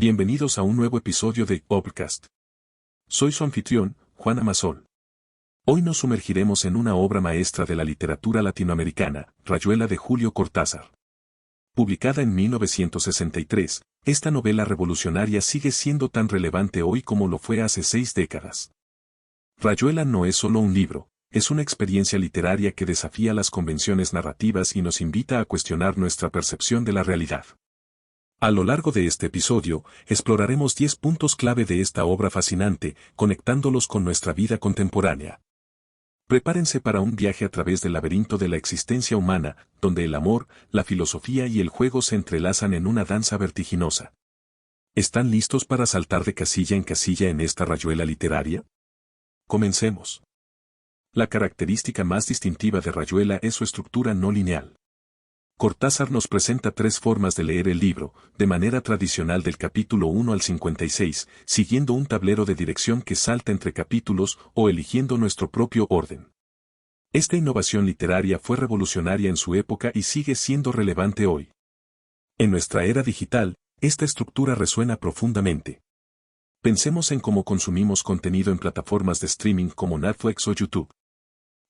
Bienvenidos a un nuevo episodio de Obcast. Soy su anfitrión, Juan Amasol. Hoy nos sumergiremos en una obra maestra de la literatura latinoamericana, Rayuela de Julio Cortázar. Publicada en 1963, esta novela revolucionaria sigue siendo tan relevante hoy como lo fue hace 6 décadas. Rayuela no es solo un libro, es una experiencia literaria que desafía las convenciones narrativas y nos invita a cuestionar nuestra percepción de la realidad. A lo largo de este episodio, exploraremos 10 puntos clave de esta obra fascinante, conectándolos con nuestra vida contemporánea. Prepárense para un viaje a través del laberinto de la existencia humana, donde el amor, la filosofía y el juego se entrelazan en una danza vertiginosa. ¿Están listos para saltar de casilla en casilla en esta rayuela literaria? Comencemos. La característica más distintiva de Rayuela es su estructura no lineal. Cortázar nos presenta 3 formas de leer el libro, de manera tradicional del capítulo 1 al 56, siguiendo un tablero de dirección que salta entre capítulos o eligiendo nuestro propio orden. Esta innovación literaria fue revolucionaria en su época y sigue siendo relevante hoy. En nuestra era digital, esta estructura resuena profundamente. Pensemos en cómo consumimos contenido en plataformas de streaming como Netflix o YouTube.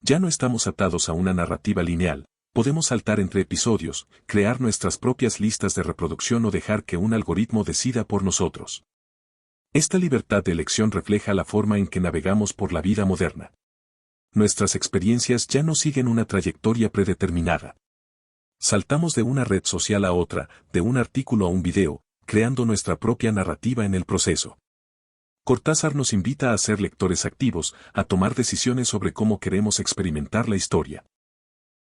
Ya no estamos atados a una narrativa lineal. Podemos saltar entre episodios, crear nuestras propias listas de reproducción o dejar que un algoritmo decida por nosotros. Esta libertad de elección refleja la forma en que navegamos por la vida moderna. Nuestras experiencias ya no siguen una trayectoria predeterminada. Saltamos de una red social a otra, de un artículo a un video, creando nuestra propia narrativa en el proceso. Cortázar nos invita a ser lectores activos, a tomar decisiones sobre cómo queremos experimentar la historia.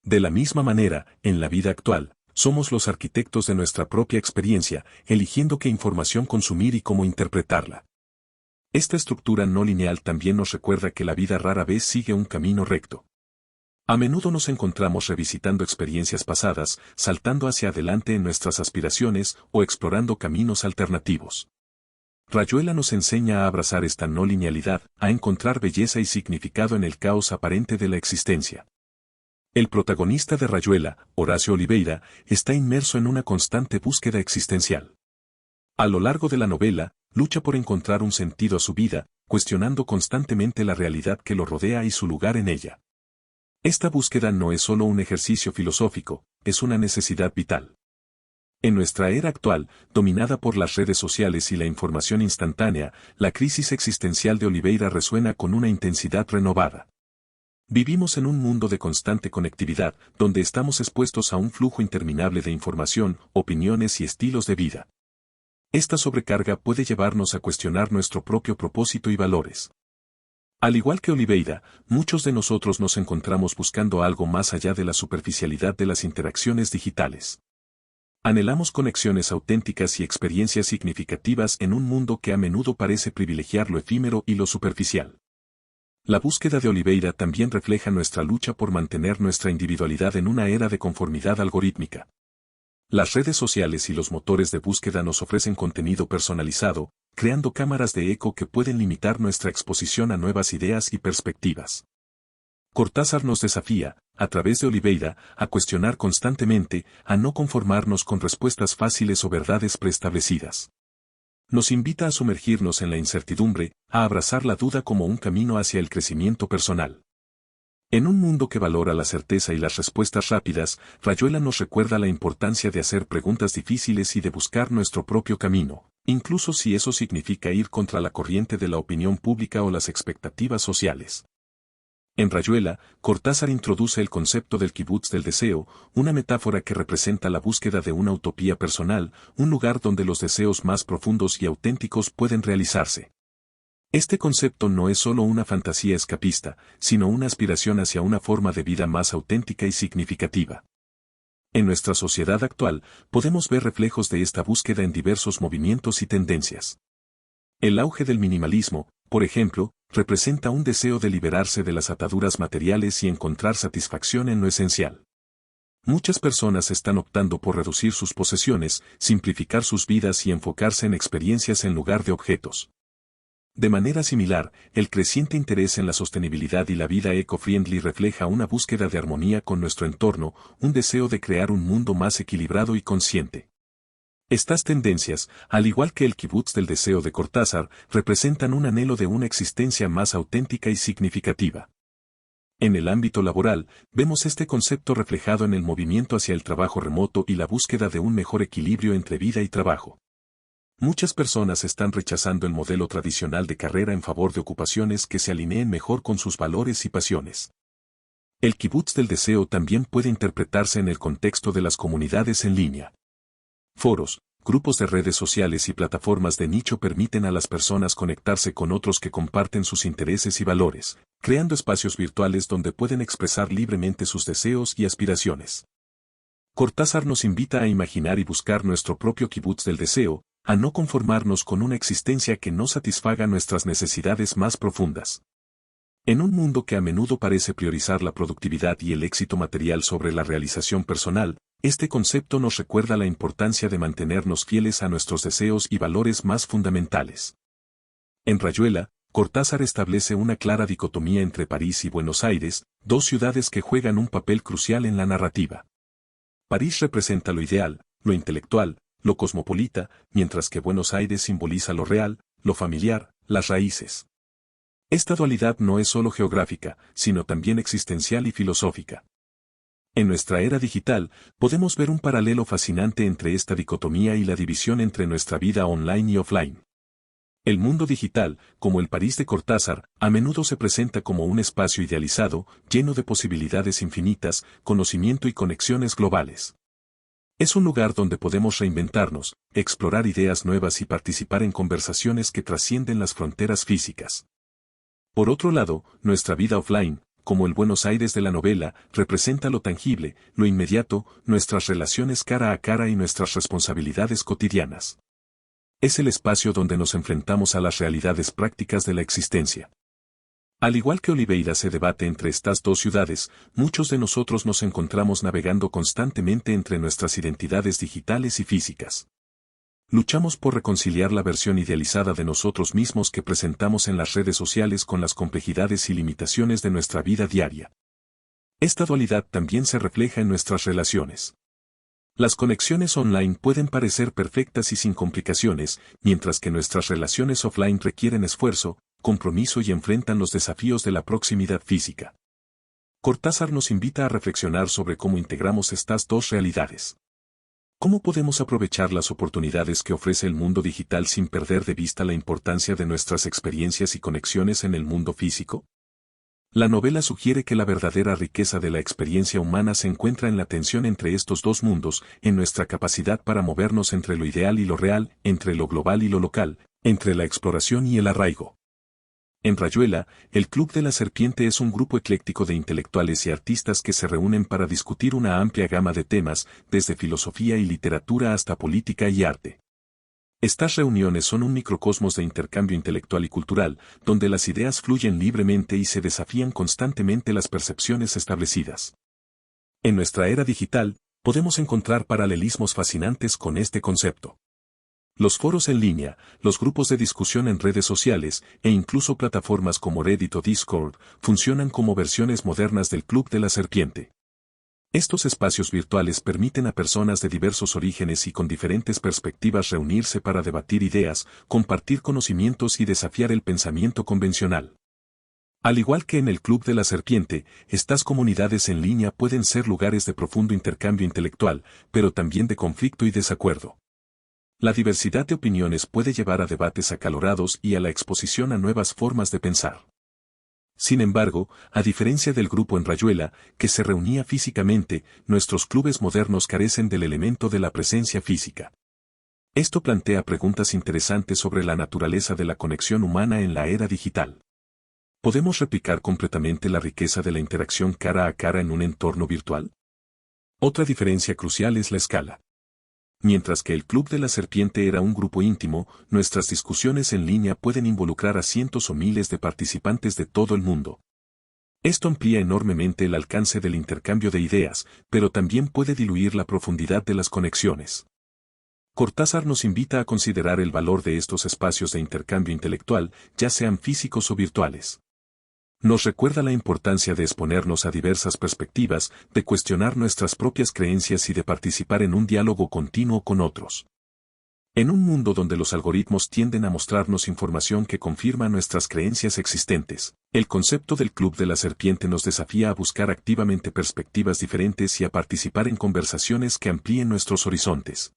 De la misma manera, en la vida actual, somos los arquitectos de nuestra propia experiencia, eligiendo qué información consumir y cómo interpretarla. Esta estructura no lineal también nos recuerda que la vida rara vez sigue un camino recto. A menudo nos encontramos revisitando experiencias pasadas, saltando hacia adelante en nuestras aspiraciones o explorando caminos alternativos. Rayuela nos enseña a abrazar esta no linealidad, a encontrar belleza y significado en el caos aparente de la existencia. El protagonista de Rayuela, Horacio Oliveira, está inmerso en una constante búsqueda existencial. A lo largo de la novela, lucha por encontrar un sentido a su vida, cuestionando constantemente la realidad que lo rodea y su lugar en ella. Esta búsqueda no es solo un ejercicio filosófico, es una necesidad vital. En nuestra era actual, dominada por las redes sociales y la información instantánea, la crisis existencial de Oliveira resuena con una intensidad renovada. Vivimos en un mundo de constante conectividad, donde estamos expuestos a un flujo interminable de información, opiniones y estilos de vida. Esta sobrecarga puede llevarnos a cuestionar nuestro propio propósito y valores. Al igual que Oliveira, muchos de nosotros nos encontramos buscando algo más allá de la superficialidad de las interacciones digitales. Anhelamos conexiones auténticas y experiencias significativas en un mundo que a menudo parece privilegiar lo efímero y lo superficial. La búsqueda de Oliveira también refleja nuestra lucha por mantener nuestra individualidad en una era de conformidad algorítmica. Las redes sociales y los motores de búsqueda nos ofrecen contenido personalizado, creando cámaras de eco que pueden limitar nuestra exposición a nuevas ideas y perspectivas. Cortázar nos desafía, a través de Oliveira, a cuestionar constantemente, a no conformarnos con respuestas fáciles o verdades preestablecidas. Nos invita a sumergirnos en la incertidumbre, a abrazar la duda como un camino hacia el crecimiento personal. En un mundo que valora la certeza y las respuestas rápidas, Rayuela nos recuerda la importancia de hacer preguntas difíciles y de buscar nuestro propio camino, incluso si eso significa ir contra la corriente de la opinión pública o las expectativas sociales. En Rayuela, Cortázar introduce el concepto del kibutz del deseo, una metáfora que representa la búsqueda de una utopía personal, un lugar donde los deseos más profundos y auténticos pueden realizarse. Este concepto no es solo una fantasía escapista, sino una aspiración hacia una forma de vida más auténtica y significativa. En nuestra sociedad actual, podemos ver reflejos de esta búsqueda en diversos movimientos y tendencias. El auge del minimalismo, por ejemplo, representa un deseo de liberarse de las ataduras materiales y encontrar satisfacción en lo esencial. Muchas personas están optando por reducir sus posesiones, simplificar sus vidas y enfocarse en experiencias en lugar de objetos. De manera similar, el creciente interés en la sostenibilidad y la vida eco-friendly refleja una búsqueda de armonía con nuestro entorno, un deseo de crear un mundo más equilibrado y consciente. Estas tendencias, al igual que el kibutz del deseo de Cortázar, representan un anhelo de una existencia más auténtica y significativa. En el ámbito laboral, vemos este concepto reflejado en el movimiento hacia el trabajo remoto y la búsqueda de un mejor equilibrio entre vida y trabajo. Muchas personas están rechazando el modelo tradicional de carrera en favor de ocupaciones que se alineen mejor con sus valores y pasiones. El kibutz del deseo también puede interpretarse en el contexto de las comunidades en línea. Foros, grupos de redes sociales y plataformas de nicho permiten a las personas conectarse con otros que comparten sus intereses y valores, creando espacios virtuales donde pueden expresar libremente sus deseos y aspiraciones. Cortázar nos invita a imaginar y buscar nuestro propio kibutz del deseo, a no conformarnos con una existencia que no satisfaga nuestras necesidades más profundas. En un mundo que a menudo parece priorizar la productividad y el éxito material sobre la realización personal, este concepto nos recuerda la importancia de mantenernos fieles a nuestros deseos y valores más fundamentales. En Rayuela, Cortázar establece una clara dicotomía entre París y Buenos Aires, dos ciudades que juegan un papel crucial en la narrativa. París representa lo ideal, lo intelectual, lo cosmopolita, mientras que Buenos Aires simboliza lo real, lo familiar, las raíces. Esta dualidad no es solo geográfica, sino también existencial y filosófica. En nuestra era digital, podemos ver un paralelo fascinante entre esta dicotomía y la división entre nuestra vida online y offline. El mundo digital, como el París de Cortázar, a menudo se presenta como un espacio idealizado, lleno de posibilidades infinitas, conocimiento y conexiones globales. Es un lugar donde podemos reinventarnos, explorar ideas nuevas y participar en conversaciones que trascienden las fronteras físicas. Por otro lado, nuestra vida offline, como el Buenos Aires de la novela, representa lo tangible, lo inmediato, nuestras relaciones cara a cara y nuestras responsabilidades cotidianas. Es el espacio donde nos enfrentamos a las realidades prácticas de la existencia. Al igual que Oliveira se debate entre estas dos ciudades, muchos de nosotros nos encontramos navegando constantemente entre nuestras identidades digitales y físicas. Luchamos por reconciliar la versión idealizada de nosotros mismos que presentamos en las redes sociales con las complejidades y limitaciones de nuestra vida diaria. Esta dualidad también se refleja en nuestras relaciones. Las conexiones online pueden parecer perfectas y sin complicaciones, mientras que nuestras relaciones offline requieren esfuerzo, compromiso y enfrentan los desafíos de la proximidad física. Cortázar nos invita a reflexionar sobre cómo integramos estas dos realidades. ¿Cómo podemos aprovechar las oportunidades que ofrece el mundo digital sin perder de vista la importancia de nuestras experiencias y conexiones en el mundo físico? La novela sugiere que la verdadera riqueza de la experiencia humana se encuentra en la tensión entre estos dos mundos, en nuestra capacidad para movernos entre lo ideal y lo real, entre lo global y lo local, entre la exploración y el arraigo. En Rayuela, el Club de la Serpiente es un grupo ecléctico de intelectuales y artistas que se reúnen para discutir una amplia gama de temas, desde filosofía y literatura hasta política y arte. Estas reuniones son un microcosmos de intercambio intelectual y cultural, donde las ideas fluyen libremente y se desafían constantemente las percepciones establecidas. En nuestra era digital, podemos encontrar paralelismos fascinantes con este concepto. Los foros en línea, los grupos de discusión en redes sociales, e incluso plataformas como Reddit o Discord, funcionan como versiones modernas del Club de la Serpiente. Estos espacios virtuales permiten a personas de diversos orígenes y con diferentes perspectivas reunirse para debatir ideas, compartir conocimientos y desafiar el pensamiento convencional. Al igual que en el Club de la Serpiente, estas comunidades en línea pueden ser lugares de profundo intercambio intelectual, pero también de conflicto y desacuerdo. La diversidad de opiniones puede llevar a debates acalorados y a la exposición a nuevas formas de pensar. Sin embargo, a diferencia del grupo en Rayuela, que se reunía físicamente, nuestros clubes modernos carecen del elemento de la presencia física. Esto plantea preguntas interesantes sobre la naturaleza de la conexión humana en la era digital. ¿Podemos replicar completamente la riqueza de la interacción cara a cara en un entorno virtual? Otra diferencia crucial es la escala. Mientras que el Club de la Serpiente era un grupo íntimo, nuestras discusiones en línea pueden involucrar a cientos o miles de participantes de todo el mundo. Esto amplía enormemente el alcance del intercambio de ideas, pero también puede diluir la profundidad de las conexiones. Cortázar nos invita a considerar el valor de estos espacios de intercambio intelectual, ya sean físicos o virtuales. Nos recuerda la importancia de exponernos a diversas perspectivas, de cuestionar nuestras propias creencias y de participar en un diálogo continuo con otros. En un mundo donde los algoritmos tienden a mostrarnos información que confirma nuestras creencias existentes, el concepto del Club de la Serpiente nos desafía a buscar activamente perspectivas diferentes y a participar en conversaciones que amplíen nuestros horizontes.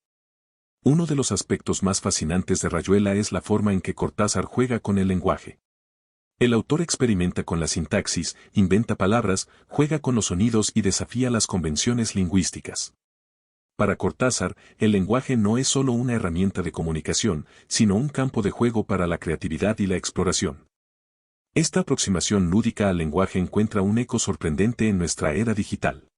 Uno de los aspectos más fascinantes de Rayuela es la forma en que Cortázar juega con el lenguaje. El autor experimenta con la sintaxis, inventa palabras, juega con los sonidos y desafía las convenciones lingüísticas. Para Cortázar, el lenguaje no es solo una herramienta de comunicación, sino un campo de juego para la creatividad y la exploración. Esta aproximación lúdica al lenguaje encuentra un eco sorprendente en nuestra era digital.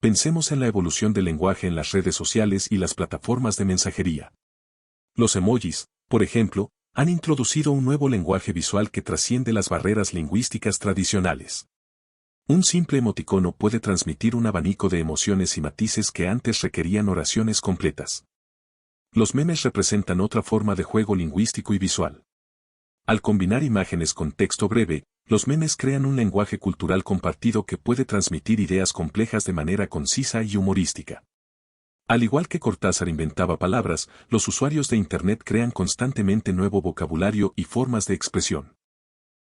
Pensemos en la evolución del lenguaje en las redes sociales y las plataformas de mensajería. Los emojis, por ejemplo, han introducido un nuevo lenguaje visual que trasciende las barreras lingüísticas tradicionales. Un simple emoticono puede transmitir un abanico de emociones y matices que antes requerían oraciones completas. Los memes representan otra forma de juego lingüístico y visual. Al combinar imágenes con texto breve, los memes crean un lenguaje cultural compartido que puede transmitir ideas complejas de manera concisa y humorística. Al igual que Cortázar inventaba palabras, los usuarios de Internet crean constantemente nuevo vocabulario y formas de expresión.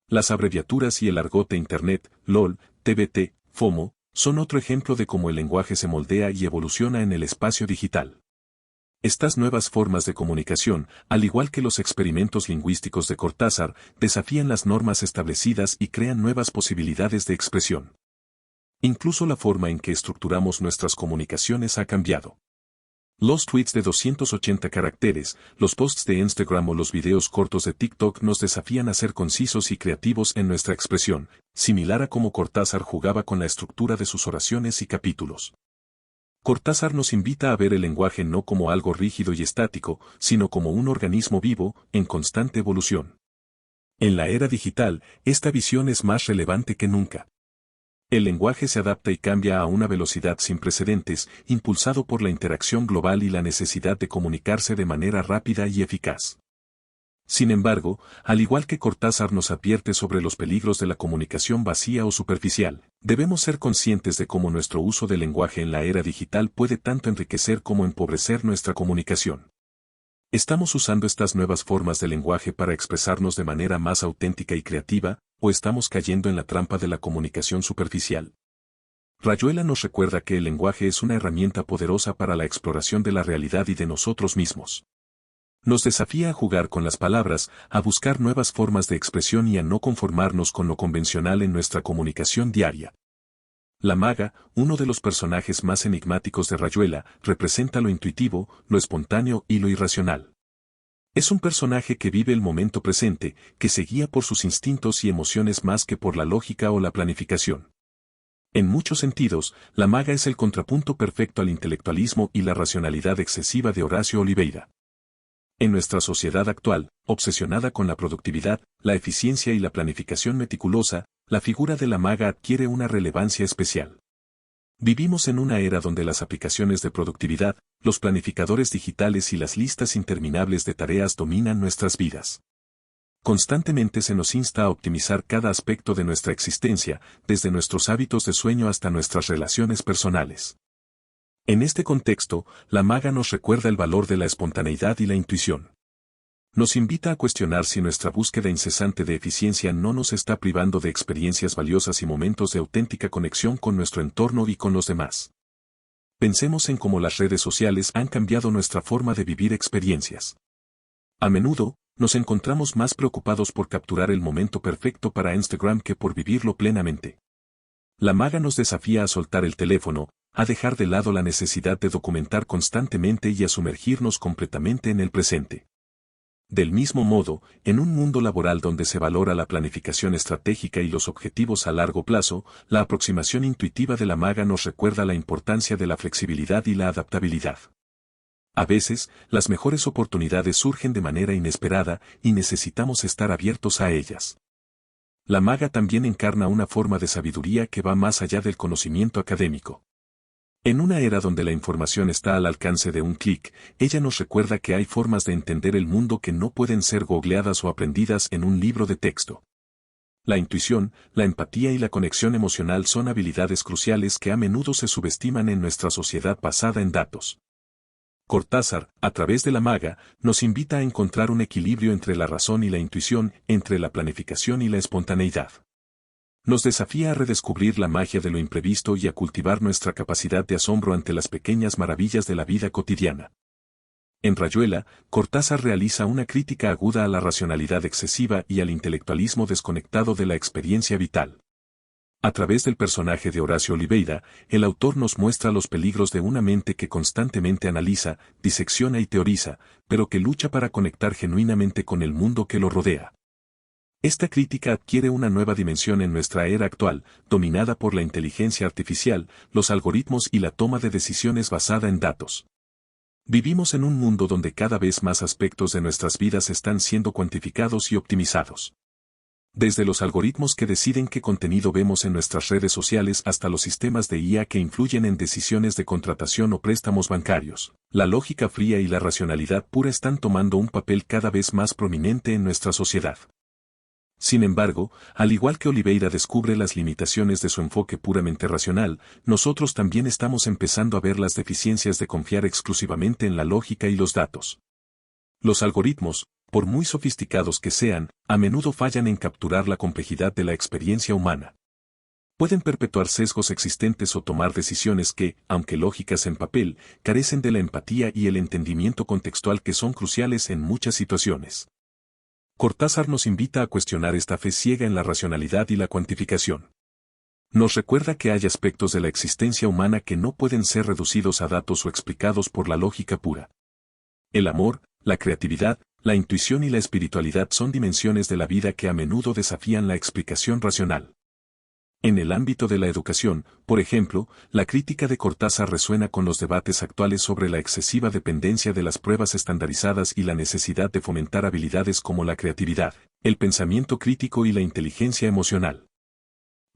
Las abreviaturas y el argot de Internet, LOL, TBT, FOMO, son otro ejemplo de cómo el lenguaje se moldea y evoluciona en el espacio digital. Estas nuevas formas de comunicación, al igual que los experimentos lingüísticos de Cortázar, desafían las normas establecidas y crean nuevas posibilidades de expresión. Incluso la forma en que estructuramos nuestras comunicaciones ha cambiado. Los tweets de 280 caracteres, los posts de Instagram o los videos cortos de TikTok nos desafían a ser concisos y creativos en nuestra expresión, similar a cómo Cortázar jugaba con la estructura de sus oraciones y capítulos. Cortázar nos invita a ver el lenguaje no como algo rígido y estático, sino como un organismo vivo, en constante evolución. En la era digital, esta visión es más relevante que nunca. El lenguaje se adapta y cambia a una velocidad sin precedentes, impulsado por la interacción global y la necesidad de comunicarse de manera rápida y eficaz. Sin embargo, al igual que Cortázar nos advierte sobre los peligros de la comunicación vacía o superficial, debemos ser conscientes de cómo nuestro uso del lenguaje en la era digital puede tanto enriquecer como empobrecer nuestra comunicación. ¿Estamos usando estas nuevas formas de lenguaje para expresarnos de manera más auténtica y creativa, o estamos cayendo en la trampa de la comunicación superficial? Rayuela nos recuerda que el lenguaje es una herramienta poderosa para la exploración de la realidad y de nosotros mismos. Nos desafía a jugar con las palabras, a buscar nuevas formas de expresión y a no conformarnos con lo convencional en nuestra comunicación diaria. La maga, uno de los personajes más enigmáticos de Rayuela, representa lo intuitivo, lo espontáneo y lo irracional. Es un personaje que vive el momento presente, que se guía por sus instintos y emociones más que por la lógica o la planificación. En muchos sentidos, la maga es el contrapunto perfecto al intelectualismo y la racionalidad excesiva de Horacio Oliveira. En nuestra sociedad actual, obsesionada con la productividad, la eficiencia y la planificación meticulosa, la figura de la maga adquiere una relevancia especial. Vivimos en una era donde las aplicaciones de productividad, los planificadores digitales y las listas interminables de tareas dominan nuestras vidas. Constantemente se nos insta a optimizar cada aspecto de nuestra existencia, desde nuestros hábitos de sueño hasta nuestras relaciones personales. En este contexto, la maga nos recuerda el valor de la espontaneidad y la intuición. Nos invita a cuestionar si nuestra búsqueda incesante de eficiencia no nos está privando de experiencias valiosas y momentos de auténtica conexión con nuestro entorno y con los demás. Pensemos en cómo las redes sociales han cambiado nuestra forma de vivir experiencias. A menudo, nos encontramos más preocupados por capturar el momento perfecto para Instagram que por vivirlo plenamente. La maga nos desafía a soltar el teléfono, a dejar de lado la necesidad de documentar constantemente y a sumergirnos completamente en el presente. Del mismo modo, en un mundo laboral donde se valora la planificación estratégica y los objetivos a largo plazo, la aproximación intuitiva de la maga nos recuerda la importancia de la flexibilidad y la adaptabilidad. A veces, las mejores oportunidades surgen de manera inesperada y necesitamos estar abiertos a ellas. La maga también encarna una forma de sabiduría que va más allá del conocimiento académico. En una era donde la información está al alcance de un clic, ella nos recuerda que hay formas de entender el mundo que no pueden ser googleadas o aprendidas en un libro de texto. La intuición, la empatía y la conexión emocional son habilidades cruciales que a menudo se subestiman en nuestra sociedad basada en datos. Cortázar, a través de la maga, nos invita a encontrar un equilibrio entre la razón y la intuición, entre la planificación y la espontaneidad. Nos desafía a redescubrir la magia de lo imprevisto y a cultivar nuestra capacidad de asombro ante las pequeñas maravillas de la vida cotidiana. En Rayuela, Cortázar realiza una crítica aguda a la racionalidad excesiva y al intelectualismo desconectado de la experiencia vital. A través del personaje de Horacio Oliveira, el autor nos muestra los peligros de una mente que constantemente analiza, disecciona y teoriza, pero que lucha para conectar genuinamente con el mundo que lo rodea. Esta crítica adquiere una nueva dimensión en nuestra era actual, dominada por la inteligencia artificial, los algoritmos y la toma de decisiones basada en datos. Vivimos en un mundo donde cada vez más aspectos de nuestras vidas están siendo cuantificados y optimizados. Desde los algoritmos que deciden qué contenido vemos en nuestras redes sociales hasta los sistemas de IA que influyen en decisiones de contratación o préstamos bancarios, la lógica fría y la racionalidad pura están tomando un papel cada vez más prominente en nuestra sociedad. Sin embargo, al igual que Oliveira descubre las limitaciones de su enfoque puramente racional, nosotros también estamos empezando a ver las deficiencias de confiar exclusivamente en la lógica y los datos. Los algoritmos, por muy sofisticados que sean, a menudo fallan en capturar la complejidad de la experiencia humana. Pueden perpetuar sesgos existentes o tomar decisiones que, aunque lógicas en papel, carecen de la empatía y el entendimiento contextual que son cruciales en muchas situaciones. Cortázar nos invita a cuestionar esta fe ciega en la racionalidad y la cuantificación. Nos recuerda que hay aspectos de la existencia humana que no pueden ser reducidos a datos o explicados por la lógica pura. El amor, la creatividad, la intuición y la espiritualidad son dimensiones de la vida que a menudo desafían la explicación racional. En el ámbito de la educación, por ejemplo, la crítica de Cortázar resuena con los debates actuales sobre la excesiva dependencia de las pruebas estandarizadas y la necesidad de fomentar habilidades como la creatividad, el pensamiento crítico y la inteligencia emocional.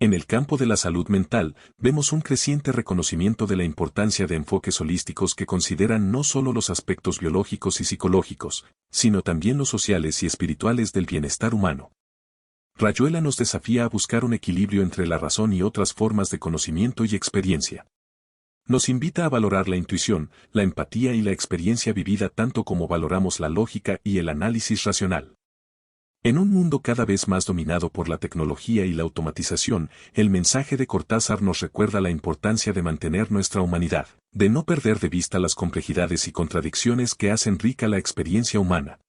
En el campo de la salud mental, vemos un creciente reconocimiento de la importancia de enfoques holísticos que consideran no solo los aspectos biológicos y psicológicos, sino también los sociales y espirituales del bienestar humano. Rayuela nos desafía a buscar un equilibrio entre la razón y otras formas de conocimiento y experiencia. Nos invita a valorar la intuición, la empatía y la experiencia vivida tanto como valoramos la lógica y el análisis racional. En un mundo cada vez más dominado por la tecnología y la automatización, el mensaje de Cortázar nos recuerda la importancia de mantener nuestra humanidad, de no perder de vista las complejidades y contradicciones que hacen rica la experiencia humana.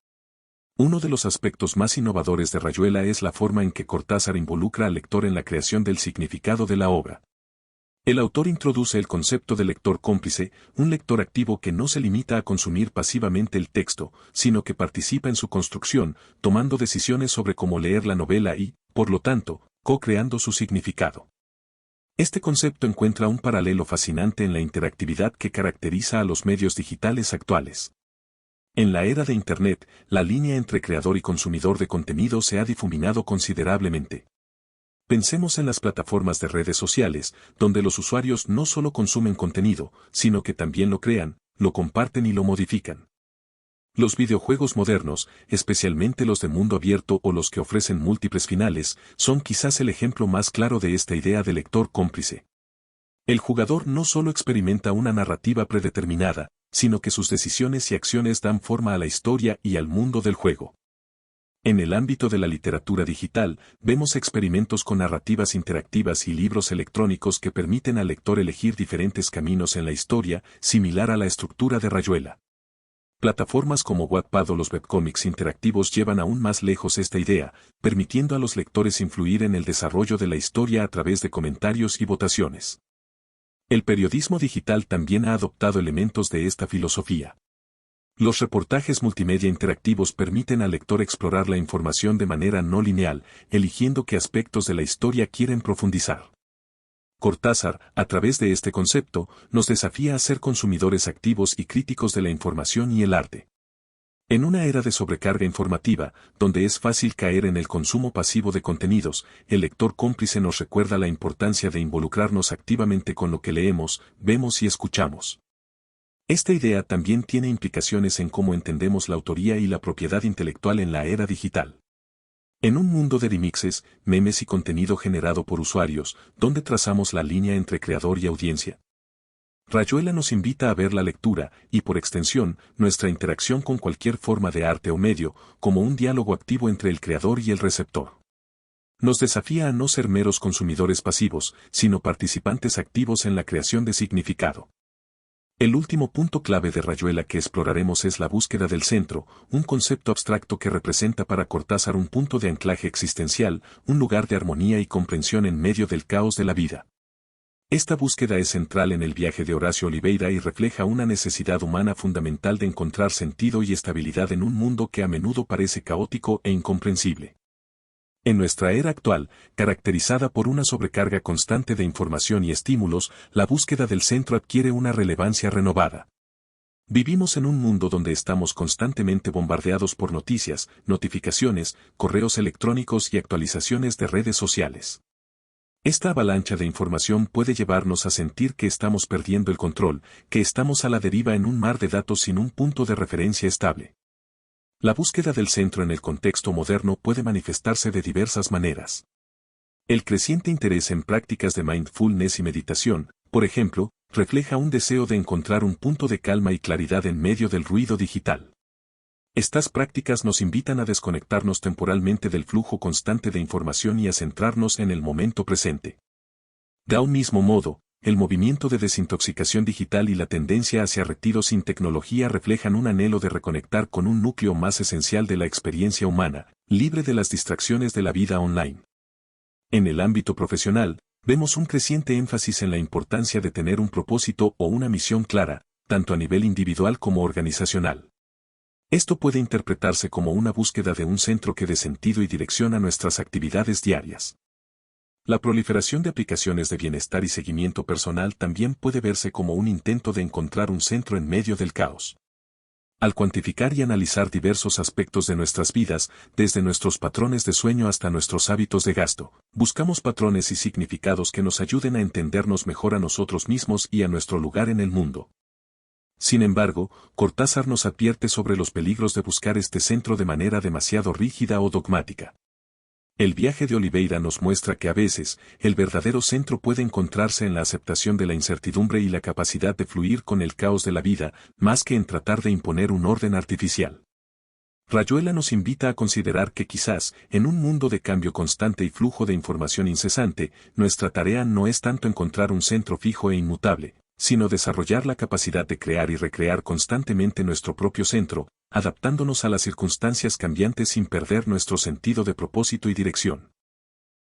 Uno de los aspectos más innovadores de Rayuela es la forma en que Cortázar involucra al lector en la creación del significado de la obra. El autor introduce el concepto de lector cómplice, un lector activo que no se limita a consumir pasivamente el texto, sino que participa en su construcción, tomando decisiones sobre cómo leer la novela y, por lo tanto, co-creando su significado. Este concepto encuentra un paralelo fascinante en la interactividad que caracteriza a los medios digitales actuales. En la era de Internet, la línea entre creador y consumidor de contenido se ha difuminado considerablemente. Pensemos en las plataformas de redes sociales, donde los usuarios no solo consumen contenido, sino que también lo crean, lo comparten y lo modifican. Los videojuegos modernos, especialmente los de mundo abierto o los que ofrecen múltiples finales, son quizás el ejemplo más claro de esta idea de lector cómplice. El jugador no solo experimenta una narrativa predeterminada, sino que sus decisiones y acciones dan forma a la historia y al mundo del juego. En el ámbito de la literatura digital, vemos experimentos con narrativas interactivas y libros electrónicos que permiten al lector elegir diferentes caminos en la historia, similar a la estructura de Rayuela. Plataformas como Wattpad o los webcómics interactivos llevan aún más lejos esta idea, permitiendo a los lectores influir en el desarrollo de la historia a través de comentarios y votaciones. El periodismo digital también ha adoptado elementos de esta filosofía. Los reportajes multimedia interactivos permiten al lector explorar la información de manera no lineal, eligiendo qué aspectos de la historia quieren profundizar. Cortázar, a través de este concepto, nos desafía a ser consumidores activos y críticos de la información y el arte. En una era de sobrecarga informativa, donde es fácil caer en el consumo pasivo de contenidos, el lector cómplice nos recuerda la importancia de involucrarnos activamente con lo que leemos, vemos y escuchamos. Esta idea también tiene implicaciones en cómo entendemos la autoría y la propiedad intelectual en la era digital. En un mundo de remixes, memes y contenido generado por usuarios, ¿dónde trazamos la línea entre creador y audiencia? Rayuela nos invita a ver la lectura, y por extensión, nuestra interacción con cualquier forma de arte o medio, como un diálogo activo entre el creador y el receptor. Nos desafía a no ser meros consumidores pasivos, sino participantes activos en la creación de significado. El último punto clave de Rayuela que exploraremos es la búsqueda del centro, un concepto abstracto que representa para Cortázar un punto de anclaje existencial, un lugar de armonía y comprensión en medio del caos de la vida. Esta búsqueda es central en el viaje de Horacio Oliveira y refleja una necesidad humana fundamental de encontrar sentido y estabilidad en un mundo que a menudo parece caótico e incomprensible. En nuestra era actual, caracterizada por una sobrecarga constante de información y estímulos, la búsqueda del centro adquiere una relevancia renovada. Vivimos en un mundo donde estamos constantemente bombardeados por noticias, notificaciones, correos electrónicos y actualizaciones de redes sociales. Esta avalancha de información puede llevarnos a sentir que estamos perdiendo el control, que estamos a la deriva en un mar de datos sin un punto de referencia estable. La búsqueda del centro en el contexto moderno puede manifestarse de diversas maneras. El creciente interés en prácticas de mindfulness y meditación, por ejemplo, refleja un deseo de encontrar un punto de calma y claridad en medio del ruido digital. Estas prácticas nos invitan a desconectarnos temporalmente del flujo constante de información y a centrarnos en el momento presente. De un mismo modo, el movimiento de desintoxicación digital y la tendencia hacia retiro sin tecnología reflejan un anhelo de reconectar con un núcleo más esencial de la experiencia humana, libre de las distracciones de la vida online. En el ámbito profesional, vemos un creciente énfasis en la importancia de tener un propósito o una misión clara, tanto a nivel individual como organizacional. Esto puede interpretarse como una búsqueda de un centro que dé sentido y dirección a nuestras actividades diarias. La proliferación de aplicaciones de bienestar y seguimiento personal también puede verse como un intento de encontrar un centro en medio del caos. Al cuantificar y analizar diversos aspectos de nuestras vidas, desde nuestros patrones de sueño hasta nuestros hábitos de gasto, buscamos patrones y significados que nos ayuden a entendernos mejor a nosotros mismos y a nuestro lugar en el mundo. Sin embargo, Cortázar nos advierte sobre los peligros de buscar este centro de manera demasiado rígida o dogmática. El viaje de Oliveira nos muestra que a veces, el verdadero centro puede encontrarse en la aceptación de la incertidumbre y la capacidad de fluir con el caos de la vida, más que en tratar de imponer un orden artificial. Rayuela nos invita a considerar que quizás, en un mundo de cambio constante y flujo de información incesante, nuestra tarea no es tanto encontrar un centro fijo e inmutable, sino desarrollar la capacidad de crear y recrear constantemente nuestro propio centro, adaptándonos a las circunstancias cambiantes sin perder nuestro sentido de propósito y dirección.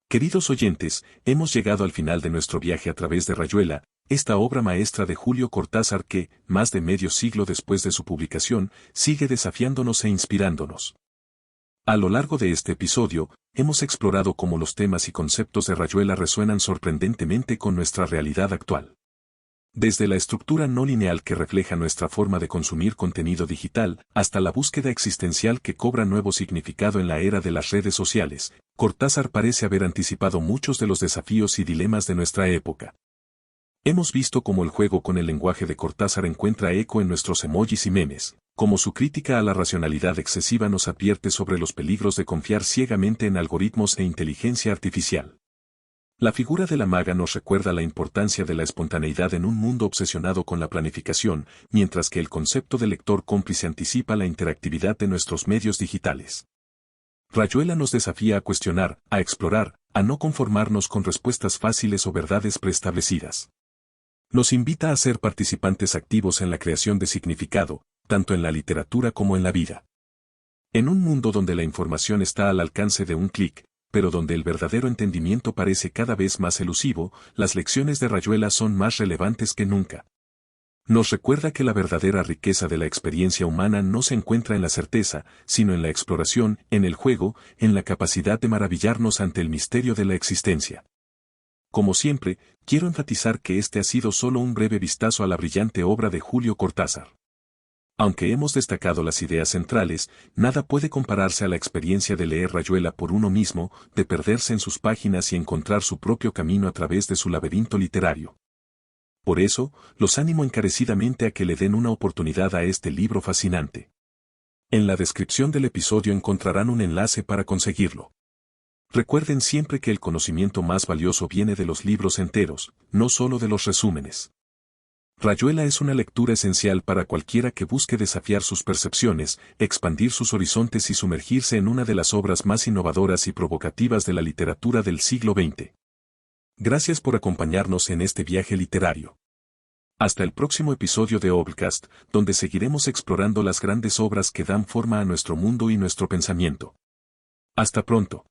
Queridos oyentes, hemos llegado al final de nuestro viaje a través de Rayuela, esta obra maestra de Julio Cortázar que, más de medio siglo después de su publicación, sigue desafiándonos e inspirándonos. A lo largo de este episodio, hemos explorado cómo los temas y conceptos de Rayuela resuenan sorprendentemente con nuestra realidad actual. Desde la estructura no lineal que refleja nuestra forma de consumir contenido digital, hasta la búsqueda existencial que cobra nuevo significado en la era de las redes sociales, Cortázar parece haber anticipado muchos de los desafíos y dilemas de nuestra época. Hemos visto cómo el juego con el lenguaje de Cortázar encuentra eco en nuestros emojis y memes, cómo su crítica a la racionalidad excesiva nos advierte sobre los peligros de confiar ciegamente en algoritmos e inteligencia artificial. La figura de la maga nos recuerda la importancia de la espontaneidad en un mundo obsesionado con la planificación, mientras que el concepto de lector cómplice anticipa la interactividad de nuestros medios digitales. Rayuela nos desafía a cuestionar, a explorar, a no conformarnos con respuestas fáciles o verdades preestablecidas. Nos invita a ser participantes activos en la creación de significado, tanto en la literatura como en la vida. En un mundo donde la información está al alcance de un clic, pero donde el verdadero entendimiento parece cada vez más elusivo, las lecciones de Rayuela son más relevantes que nunca. Nos recuerda que la verdadera riqueza de la experiencia humana no se encuentra en la certeza, sino en la exploración, en el juego, en la capacidad de maravillarnos ante el misterio de la existencia. Como siempre, quiero enfatizar que este ha sido solo un breve vistazo a la brillante obra de Julio Cortázar. Aunque hemos destacado las ideas centrales, nada puede compararse a la experiencia de leer Rayuela por uno mismo, de perderse en sus páginas y encontrar su propio camino a través de su laberinto literario. Por eso, los animo encarecidamente a que le den una oportunidad a este libro fascinante. En la descripción del episodio encontrarán un enlace para conseguirlo. Recuerden siempre que el conocimiento más valioso viene de los libros enteros, no solo de los resúmenes. Rayuela es una lectura esencial para cualquiera que busque desafiar sus percepciones, expandir sus horizontes y sumergirse en una de las obras más innovadoras y provocativas de la literatura del siglo XX. Gracias por acompañarnos en este viaje literario. Hasta el próximo episodio de Obcast, donde seguiremos explorando las grandes obras que dan forma a nuestro mundo y nuestro pensamiento. Hasta pronto.